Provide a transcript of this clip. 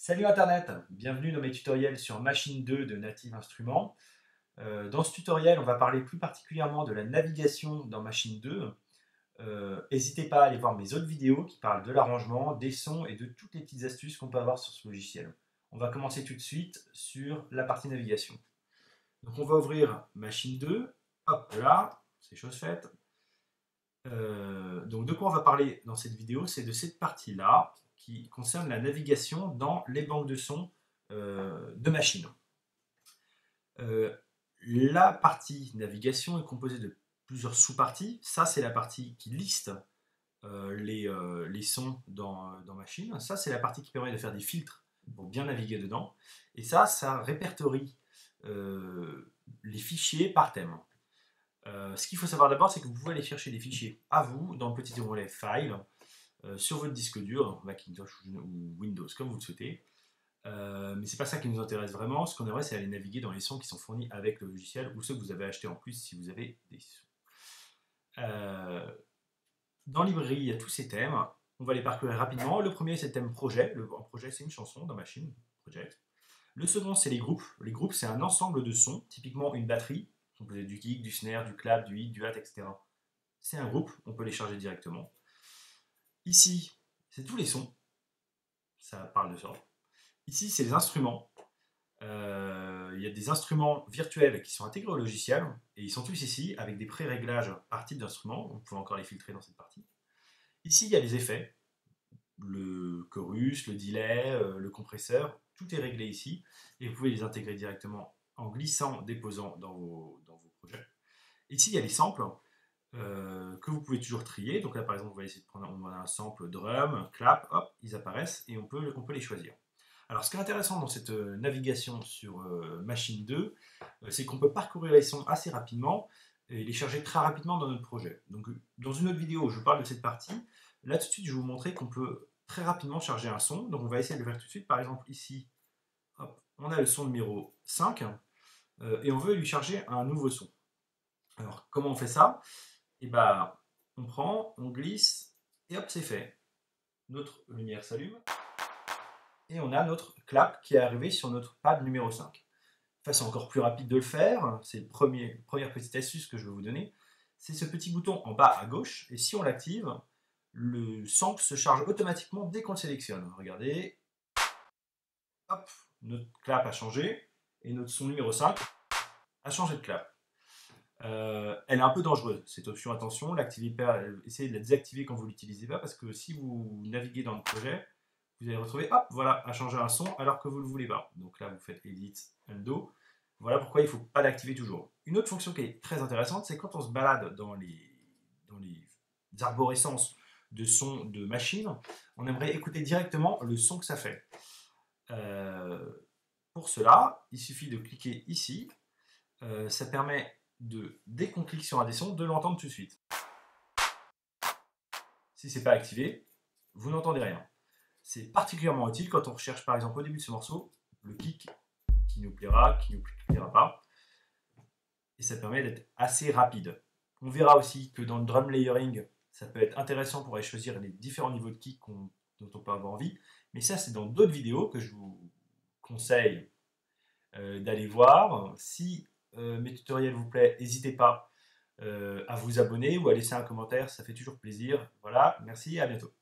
Salut Internet, bienvenue dans mes tutoriels sur Machine 2 de Native Instruments. Dans ce tutoriel, on va parler plus particulièrement de la navigation dans Machine 2. N'hésitez pas à aller voir mes autres vidéos qui parlent de l'arrangement, des sons et de toutes les petites astuces qu'on peut avoir sur ce logiciel. On va commencer tout de suite sur la partie navigation. Donc on va ouvrir Machine 2, hop là, c'est chose faite. Donc de quoi on va parler dans cette vidéo, c'est de cette partie-là, qui concerne la navigation dans les banques de sons de machines. La partie navigation est composée de plusieurs sous-parties. Ça, c'est la partie qui liste les sons dans machine. Ça, c'est la partie qui permet de faire des filtres pour bien naviguer dedans. Et ça répertorie les fichiers par thème. Ce qu'il faut savoir d'abord, c'est que vous pouvez aller chercher des fichiers à vous dans le petit onglet File, sur votre disque dur, Macintosh ou Windows, comme vous le souhaitez. Mais c'est pas ça qui nous intéresse vraiment. Ce qu'on aimerait, c'est aller naviguer dans les sons qui sont fournis avec le logiciel ou ceux que vous avez achetés en plus si vous avez des sons. Dans librairie, il y a tous ces thèmes. On va les parcourir rapidement. Le premier, c'est le thème projet. Un projet, c'est une chanson dans Machine, project. Le second, c'est les groupes. Les groupes, c'est un ensemble de sons, typiquement une batterie, composée du kick, du snare, du clap, du hit, du hat, etc. C'est un groupe, on peut les charger directement. Ici, c'est tous les sons. Ça parle de ça. Ici, c'est les instruments. Il y a des instruments virtuels qui sont intégrés au logiciel, et ils sont tous ici, avec des pré-réglages par type d'instrument. Vous pouvez encore les filtrer dans cette partie. Ici, il y a les effets. Le chorus, le delay, le compresseur, tout est réglé ici, et vous pouvez les intégrer directement en glissant, déposant dans vos projets. Ici, il y a les samples, que vous pouvez toujours trier. Donc là, par exemple, on va essayer de prendre un sample drum, clap, hop, ils apparaissent, et on peut les choisir. Alors, ce qui est intéressant dans cette navigation sur Machine 2, c'est qu'on peut parcourir les sons assez rapidement et les charger très rapidement dans notre projet. Donc, dans une autre vidéo, je vous parle de cette partie. Là, tout de suite, je vais vous montrer qu'on peut très rapidement charger un son. Donc, on va essayer de le faire tout de suite. Par exemple, ici, hop, on a le son numéro 5 et on veut lui charger un nouveau son. Alors, comment on fait ça? Et ben, on prend, on glisse et hop, c'est fait. Notre lumière s'allume. Et on a notre clap qui est arrivé sur notre pad numéro 5. Façon encore plus rapide de le faire, c'est la première petite astuce que je vais vous donner, c'est ce petit bouton en bas à gauche, et si on l'active, le sample se charge automatiquement dès qu'on le sélectionne. Regardez, hop, notre clap a changé, et notre son numéro 5 a changé de clap. Elle est un peu dangereuse, cette option, attention, essayez de la désactiver quand vous ne l'utilisez pas, parce que si vous naviguez dans le projet, vous allez retrouver, hop, voilà, à changer un son alors que vous ne le voulez pas. Donc là, vous faites Edit, Undo. Voilà pourquoi il ne faut pas l'activer toujours. Une autre fonction qui est très intéressante, c'est quand on se balade dans les arborescences de sons de machine, on aimerait écouter directement le son que ça fait. Pour cela, il suffit de cliquer ici. Ça permet dès qu'on clique sur un des sons, de l'entendre tout de suite. Si ce n'est pas activé, vous n'entendez rien. C'est particulièrement utile quand on recherche par exemple au début de ce morceau le kick qui nous plaira, qui ne nous plaira pas. Et ça permet d'être assez rapide. On verra aussi que dans le drum layering, ça peut être intéressant pour aller choisir les différents niveaux de kick dont on peut avoir envie. Mais ça, c'est dans d'autres vidéos que je vous conseille d'aller voir. Si mes tutoriels vous plaisent, n'hésitez pas à vous abonner ou à laisser un commentaire, ça fait toujours plaisir. Voilà, merci et à bientôt.